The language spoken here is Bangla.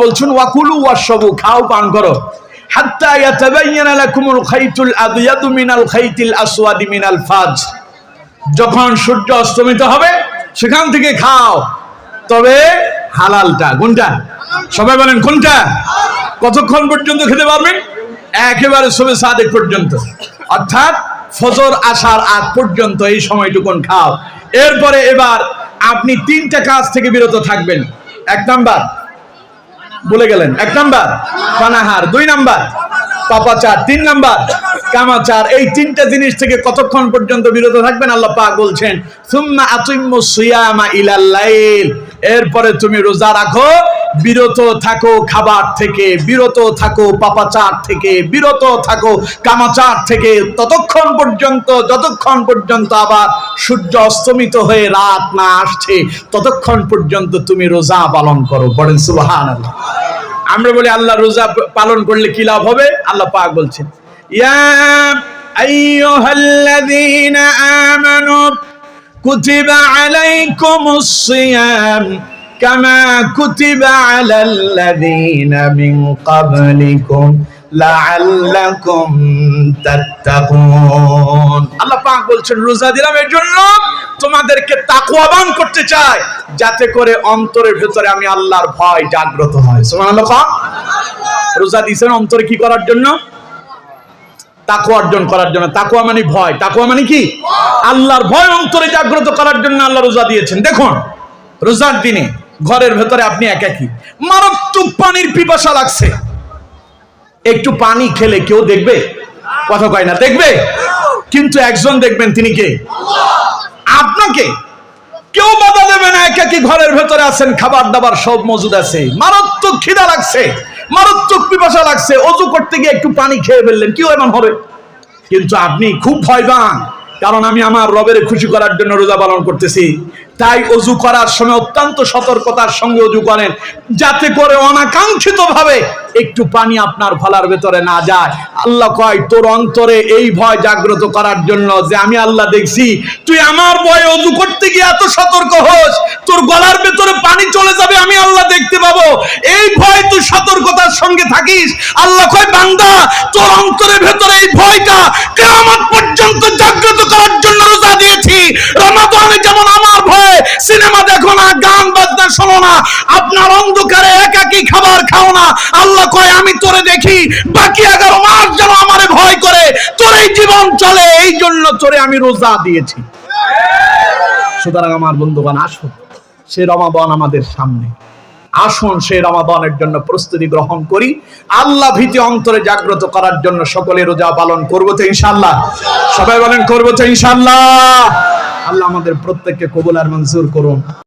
বলছেন ওয়াকুলু ওয়াশরাবু, খাও পান করো, হাত্তা ইয়াতাবায়্যানা লাকুমুল খাইতুল আবয়াদু মিনাল খাইতিল আসওয়াদি মিনাল ফাজর, যখন সূর্য অস্তমিত হবে সেখান থেকে খাও, তবে হালালটা। কোনটা? সবাই বলেন কোনটা? কতক্ষণ পর্যন্ত খেতে পারবেন? একেবারে সুবহে সাদেক পর্যন্ত, অর্থাৎ ফজর আসার আগ পর্যন্ত এই সময়টুকুন খাও। এরপরে এবার আপনি তিনটা কাজ থেকে বিরত থাকবেন। এক নাম্বার বলে গেলেন, এক নাম্বার পানাহার, দুই নাম্বার পাপাচার, তিন নাম্বার কামাচার। এই তিনটা জিনিস থেকে কতক্ষণ পর্যন্ত বিরত থাকবেন? আল্লাহ পাক বলছেন সুম্মা আতিম্মুস সিয়ামা ইলাল লাইল, এরপরে তুমি রোজা রাখো, বিরত থাকো খাবার থেকে, বিরত থাকো পাপাচার থেকে, বিরত থাকো কামাচার থেকে, ততক্ষণ পর্যন্ত যতক্ষণ পর্যন্ত আবার সূর্য অস্তমিত হয়ে রাত না আসছে ততক্ষণ পর্যন্ত তুমি রোজা পালন করো। বলেন সুবহানাল্লাহ। আমরা বলি আল্লাহ রোজা পালন করলে কি লাভ হবে? আল্লাহ পাক বলছেন ইয়া আইয়ুহাল্লাযীনা আমানু কুতিবা আলাইকুমুস সিয়াম কামা কুতিবা আলাল্লাযীনা মিন ক্বাবলিকুম লাআল্লাকুম তাত্তাকুন। আল্লাহ পাক বলছেন রোজা দিলাম এর জন্য তোমাদেরকে তাকওয়াবান করতে চাই, যাতে করে অন্তরের ভিতরে আমি আল্লাহর ভয় জাগ্রত হয়। সুবহানাল্লাহ। রোজা দিয়েছেন অন্তরে কি করার জন্য? তাকওয়া অর্জন করার জন্য। তাকওয়া মানে ভয়। তাকওয়া মানে কি? আল্লাহর ভয় অন্তরে জাগ্রত করার জন্য আল্লাহ রোজা দিয়েছেন। দেখুন, রোজার দিনে ঘরের ভেতরে আপনি একাকী, মারাত্মক পানির পিপাসা লাগছে, একটু পানি খেলে কেউ দেখবে? কথা কয় না, দেখবে? কিন্তু একজন দেখবেন, তিনি কে? আপনাকে। কেউ বাধা দেবে না, একাকী ঘরের ভেতরে আছেন, খাবার দাবার সব মজুদ আছে, মারাত্মক খিদা লাগছে, মারাত্মক পিপাসা লাগছে, ওযু করতে গিয়ে একটু পানি খেয়ে ফেললেন, কি এমন হবে? কিন্তু আপনি খুব ভয় পান, কারণ আমি আমার রবের খুশি করার জন্য রোজা পালন করতেছি, তাই ওযু করার সময় অত্যন্ত সতর্কতার সঙ্গে ওযু করেন, যাতে করে অনাকাঙ্ক্ষিত ভাবে একটু পানি আপনার গলার ভেতরে না যায়। আল্লাহ কয় তোর অন্তরে এই ভয় জাগ্রত করার জন্য যে আমি আল্লাহ দেখছি তুই আমার ভয়ে ওযু করতে গিয়ে এত সতর্ক হোস, তোর গলার ভেতরে পানি চলে যাবে, আমি আল্লাহ দেখতে পাবো, এই ভয় তুই সতর্কতার সঙ্গে থাকিস। আল্লাহ কয় বান্দা তোর অন্তরের ভেতরে এই ভয়টা কিয়ামত পর্যন্ত জাগ্রত করার জন্য রোজা দিয়েছি। রমাদানে যেমন আমার ভয় সিনেমা দেখো না, গান বাজনা শোনো না, আপনার অন্ধকারে একাকী খাবার খাও না, আল্লাহ কয় আমি তোরে দেখি, বাকি 11 মাস যেন আমারে ভয় করে তোর এই জীবন চলে, এই জন্য তোরে আমি রোজা দিয়েছি। সুতরাং আমার বন্ধুগণ, আসুন সে রমাদান আমাদের সামনে, আসুন সেই রমাদানের জন্য প্রস্তুতি গ্রহণ করি, আল্লাহ ভীতি অন্তরে জাগ্রত করার জন্য সকলে রোজা পালন করবো তো ইনশাআল্লাহ। সবাই বলেন করবো তো ইনশাআল্লাহ। আল্লাহ আমাদের প্রত্যেককে কবুল আর মঞ্জুর করুন।